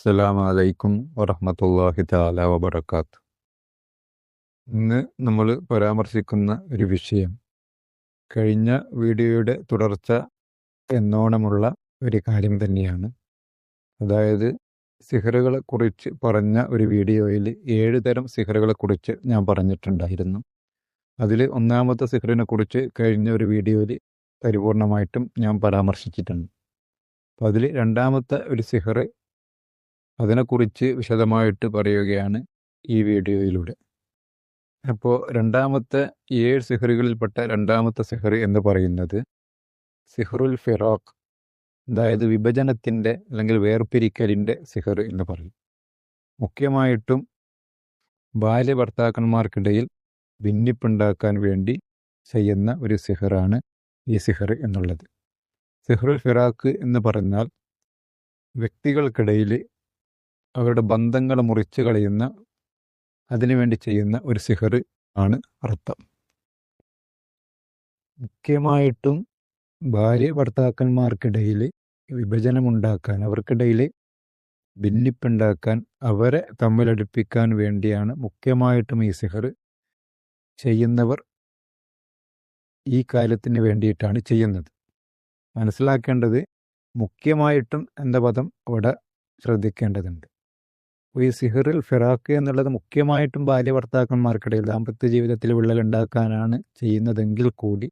അസ്സലാമു അലൈക്കും വറഹ്മത്തുള്ളാഹി തആല വബറകാത്ത്. ഇന്ന് നമ്മൾ പരാമർശിക്കുന്ന ഒരു വിഷയം കഴിഞ്ഞ വീഡിയോയുടെ തുടർച്ച എന്നോണമുള്ള ഒരു കാര്യം തന്നെയാണ്. അതായത് സിഹറുകളെ കുറിച്ച് പറഞ്ഞ ഒരു വീഡിയോയിൽ 7 തരം സിഹറുകളെ കുറിച്ച് ഞാൻ പറഞ്ഞിട്ടുണ്ടായിരുന്നു. അതിൽ ഒന്നാമത്തെ സിഹറിനെ കുറിച്ച് കഴിഞ്ഞ ഒരു വീഡിയോയിൽ പരിപൂർണമായിട്ടും ഞാൻ പരാമർശിച്ചിട്ടുണ്ട്. അപ്പോൾ അതിൽ രണ്ടാമത്തെ ഒരു സിഹർ, അതിനെക്കുറിച്ച് വിശദമായിട്ട് പറയുകയാണ് ഈ വീഡിയോയിലൂടെ. അപ്പോൾ രണ്ടാമത്തെ 7 സിഹറുകളിൽപ്പെട്ട രണ്ടാമത്തെ സിഹർ എന്ന് പറയുന്നത് സിഹറുൽ ഫിറാഖ്, അതായത് വിഭജനത്തിൻ്റെ അല്ലെങ്കിൽ വേർപിരിക്കലിൻ്റെ സിഹർ എന്ന് പറയും. മുഖ്യമായിട്ടും ഭാര്യ ഭർത്താക്കന്മാർക്കിടയിൽ ഭിന്നിപ്പുണ്ടാക്കാൻ വേണ്ടി ചെയ്യുന്ന ഒരു സിഹറാണ് ഈ സിഹർ എന്നുള്ളത്. സിഹറുൽ ഫിറാഖ് എന്ന് പറഞ്ഞാൽ വ്യക്തികൾക്കിടയിൽ അവരുടെ ബന്ധങ്ങൾ മുറിച്ച് കളയുന്ന, അതിനുവേണ്ടി ചെയ്യുന്ന ഒരു സിഹർ ആണ് അർത്ഥം. മുഖ്യമായിട്ടും ഭാര്യ ഭർത്താക്കന്മാർക്കിടയിൽ വിഭജനമുണ്ടാക്കാൻ, അവർക്കിടയിൽ ഭിന്നിപ്പുണ്ടാക്കാൻ, അവരെ തമ്മിലടുപ്പിക്കാൻ വേണ്ടിയാണ് മുഖ്യമായിട്ടും ഈ സിഹർ ചെയ്യുന്നവർ ഈ കാര്യത്തിന് വേണ്ടിയിട്ടാണ് ചെയ്യുന്നത്. മനസ്സിലാക്കേണ്ടത് മുഖ്യമായിട്ടും എന്ന പദം ഇവിടെ ശ്രദ്ധിക്കേണ്ടതുണ്ട്. ഈ സിഹറുൽ ഫിറാഖ് എന്നുള്ളത് മുഖ്യമായിട്ടും ഭാര്യ ഭർത്താക്കന്മാർക്കിടയിൽ ദാമ്പത്യ ജീവിതത്തിൽ വിള്ളലുണ്ടാക്കാനാണ് ചെയ്യുന്നതെങ്കിൽ കൂടി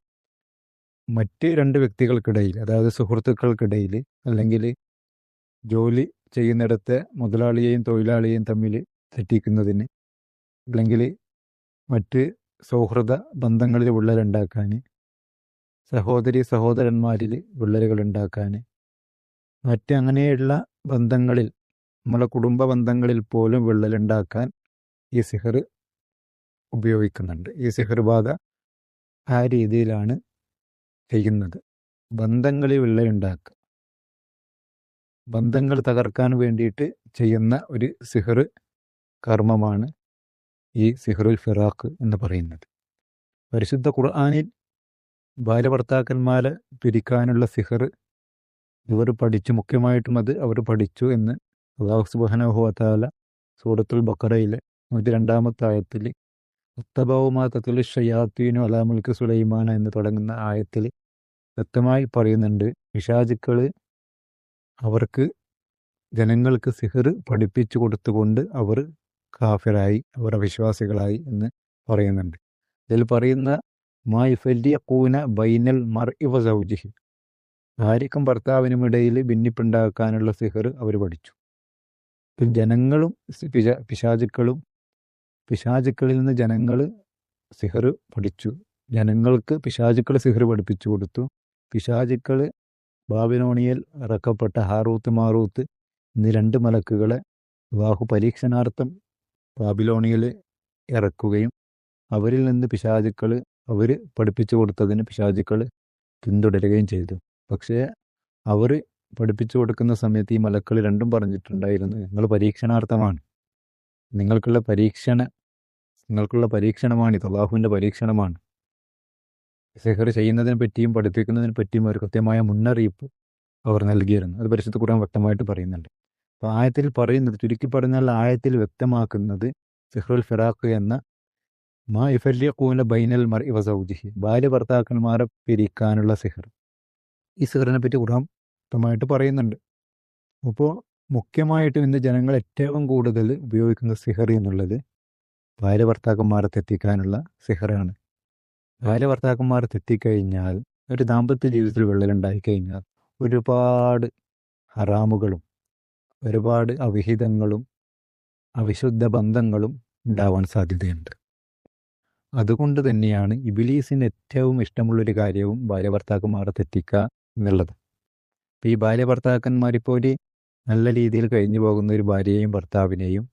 മറ്റ് 2 വ്യക്തികൾക്കിടയിൽ, അതായത് സുഹൃത്തുക്കൾക്കിടയിൽ, അല്ലെങ്കിൽ ജോലി ചെയ്യുന്നിടത്തെ മുതലാളിയെയും തൊഴിലാളിയെയും തമ്മിൽ തെറ്റിക്കുന്നതിന്, അല്ലെങ്കിൽ മറ്റ് സൗഹൃദ ബന്ധങ്ങളിൽ വിള്ളലുണ്ടാക്കാൻ, സഹോദരി സഹോദരന്മാരിൽ വിള്ളലുകൾ ഉണ്ടാക്കാൻ, മറ്റ് അങ്ങനെയുള്ള ബന്ധങ്ങളിൽ, നമ്മളെ കുടുംബ ബന്ധങ്ങളിൽ പോലും വിള്ളലുണ്ടാക്കാൻ ഈ സിഹർ ഉപയോഗിക്കുന്നുണ്ട്. ഈ സിഹർ ബാധ ആ രീതിയിലാണ് ചെയ്യുന്നത്. ബന്ധങ്ങളിൽ വിള്ളലുണ്ടാക്കുക, ബന്ധങ്ങൾ തകർക്കാൻ വേണ്ടിയിട്ട് ചെയ്യുന്ന ഒരു സിഹർ കർമ്മമാണ് ഈ സിഹറുൽ ഫിറാഖ് എന്ന് പറയുന്നത്. പരിശുദ്ധ ഖുർആനിൽ ഭാര്യ ഭർത്താക്കന്മാരെ പിരിക്കാനുള്ള സിഹർ ഇവർ പഠിച്ചു, മുഖ്യമായിട്ടും അത് അവർ പഠിച്ചു എന്ന് അല്ലാഹു സുബ്ഹാനഹു വ തആല സൂറത്തുൽ ബഖറയിലെ 102-ാമത്തെ ആയത്തിൽ ഉത്തബഉ മാ തത്ലു ശയാത്തീനു അലാ മുൽക്കി സുലൈമാന എന്ന് തുടങ്ങുന്ന ആയത്തിൽ വ്യക്തമായി പറയുന്നുണ്ട്, പിശാചുക്കൾ അവർക്ക് ജനങ്ങൾക്ക് സിഹർ പഠിപ്പിച്ചു കൊടുത്തുകൊണ്ട് അവർ കാഫിറായി, അവർ അവിശ്വാസികളായി എന്ന് പറയുന്നുണ്ട്. ഇതിൽ പറയുന്ന മാ യുഫരിഖൂന ബൈനൽ മർഇ വ സൗജിഹി, ഭാര്യയ്ക്കും ഭർത്താവിനും ഇടയിൽ ഭിന്നിപ്പുണ്ടാക്കാനുള്ള സിഹർ അവർ പഠിച്ചു. ജനങ്ങളും പിശാചുക്കളും, പിശാചുക്കളിൽ നിന്ന് ജനങ്ങൾ സിഹർ പഠിച്ചു, ജനങ്ങൾക്ക് പിശാചുക്കൾ സിഹർ പഠിപ്പിച്ചു കൊടുത്തു. പിശാചുക്കൾ ബാബിലോണിയയിൽ ഇറക്കപ്പെട്ട ഹാറൂത്ത് മാറൂത്ത് എന്നീ 2 മലക്കുകളെ അല്ലാഹു പരീക്ഷണാർത്ഥം ബാബിലോണിയയിൽ ഇറക്കുകയും അവരിൽ നിന്ന് പിശാചുക്കൾ അവർ പഠിപ്പിച്ചു കൊടുത്തതിന് പിശാചുക്കൾ പിന്തുടരുകയും ചെയ്തു. പക്ഷേ അവർ പഠിപ്പിച്ചു കൊടുക്കുന്ന സമയത്ത് ഈ മലക്കൾ 2 പറഞ്ഞിട്ടുണ്ടായിരുന്നു, നിങ്ങൾ പരീക്ഷണാർത്ഥമാണ്, നിങ്ങൾക്കുള്ള പരീക്ഷണമാണ്, ഇത് അല്ലാഹുവിൻ്റെ പരീക്ഷണമാണ്. സിഹർ ചെയ്യുന്നതിനെ പറ്റിയും പഠിപ്പിക്കുന്നതിനെ പറ്റിയും ഒരു കൃത്യമായ മുന്നറിയിപ്പ് അവർ നൽകിയിരുന്നു. അത് പരിശുദ്ധ ഖുർആൻ വ്യക്തമായിട്ട് പറയുന്നുണ്ട്. അപ്പോൾ ആയത്തിൽ പറയുന്നത്, ചുരുക്കി പറഞ്ഞാൽ ആയത്തിൽ വ്യക്തമാക്കുന്നത് സിഹറുൽ ഫിറാഖ് എന്ന മാ യുഫരിഖൂന ബൈനൽ മർഇ വ സൗജിഹി, ഭാര്യ ഭർത്താക്കന്മാരെ പിരിക്കാനുള്ള സിഹർ. ഈ സിഹറിനെ പറ്റി ഖുർആൻ വ്യക്തമായിട്ട് പറയുന്നുണ്ട്. അപ്പോൾ മുഖ്യമായിട്ടും ഇന്ന് ജനങ്ങൾ ഏറ്റവും കൂടുതൽ ഉപയോഗിക്കുന്ന സിഹർ എന്നുള്ളത് ഭാര്യ ഭർത്താക്കന്മാരെ തെറ്റിക്കാനുള്ള സിഹറാണ്. ഭാര്യ ഭർത്താക്കന്മാരെ തെറ്റിക്കഴിഞ്ഞാൽ, ഒരു ദാമ്പത്യ ജീവിതത്തിൽ വിള്ളലുണ്ടായിക്കഴിഞ്ഞാൽ ഒരുപാട് ഹറാമുകളും ഒരുപാട് അവിഹിതങ്ങളും അവിശുദ്ധ ബന്ധങ്ങളും ഉണ്ടാവാൻ സാധ്യതയുണ്ട്. അതുകൊണ്ട് തന്നെയാണ് ഇബ്ലീസിന് ഏറ്റവും ഇഷ്ടമുള്ളൊരു കാര്യവും ഭാര്യ ഭർത്താക്കന്മാരെ തെറ്റിക്കുക എന്നുള്ളത്. അപ്പോൾ ഈ ഭാര്യ ഭർത്താക്കന്മാരിപ്പോൾ ഒരു നല്ല രീതിയിൽ കഴിഞ്ഞു പോകുന്ന ഒരു ഭാര്യയെയും ഭർത്താവിനെയും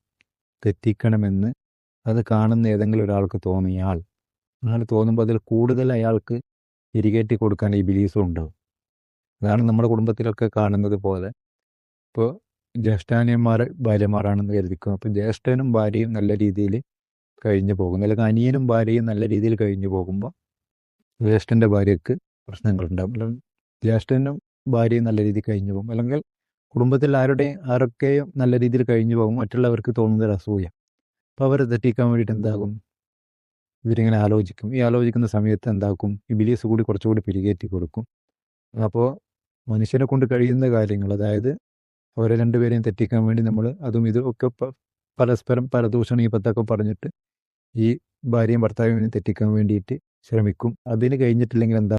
തെറ്റിക്കണമെന്ന് അത് കാണുന്ന ഏതെങ്കിലും ഒരാൾക്ക് തോന്നിയാൽ, അങ്ങനെ തോന്നുമ്പോൾ അതിൽ കൂടുതൽ അയാൾക്ക് തിരികേറ്റി കൊടുക്കാൻ ഇബ്ലീസും ഉണ്ടാവും. അതാണ് നമ്മുടെ കുടുംബത്തിലൊക്കെ കാണുന്നത് പോലെ. ഇപ്പോൾ ജ്യേഷ്ഠാനിയന്മാർ ഭാര്യമാരാണെന്ന് കരുതിക്കും. അപ്പോൾ ജ്യേഷ്ഠനും ഭാര്യയും നല്ല രീതിയിൽ കഴിഞ്ഞു പോകുന്നു, അല്ലെങ്കിൽ അനിയനും ഭാര്യയും നല്ല രീതിയിൽ കഴിഞ്ഞു പോകുമ്പോൾ ജ്യേഷ്ഠൻ്റെ ഭാര്യയ്ക്ക് പ്രശ്നങ്ങളുണ്ടാകും. അല്ലെങ്കിൽ ജ്യേഷ്ഠനും ഭാര്യയും നല്ല രീതിയിൽ കഴിഞ്ഞു പോകും, അല്ലെങ്കിൽ കുടുംബത്തിൽ ആരൊക്കെയും നല്ല രീതിയിൽ കഴിഞ്ഞു പോകും, മറ്റുള്ളവർക്ക് തോന്നുന്നത് ഒരു അസൂയ. അപ്പോൾ അവരെ തെറ്റിക്കാൻ വേണ്ടിയിട്ട് എന്താകും, ഇവരിങ്ങനെ ആലോചിക്കും. ഈ ആലോചിക്കുന്ന സമയത്ത് എന്താക്കും, ഇബിലീസ് കൂടി കുറച്ചുകൂടി പിരികേറ്റി കൊടുക്കും. അപ്പോൾ മനുഷ്യനെ കൊണ്ട് കഴിയുന്ന കാര്യങ്ങൾ, അതായത് അവരെ രണ്ടുപേരെയും തെറ്റിക്കാൻ വേണ്ടി നമ്മൾ അതും ഇതും ഒക്കെ പരസ്പരം പരദൂഷണം ഈ പത്തൊക്കെ പറഞ്ഞിട്ട് ഈ ഭാര്യയും ഭർത്താവിനെയും തെറ്റിക്കാൻ വേണ്ടിയിട്ട് ശ്രമിക്കും. അതിന് കഴിഞ്ഞിട്ടില്ലെങ്കിൽ എന്താ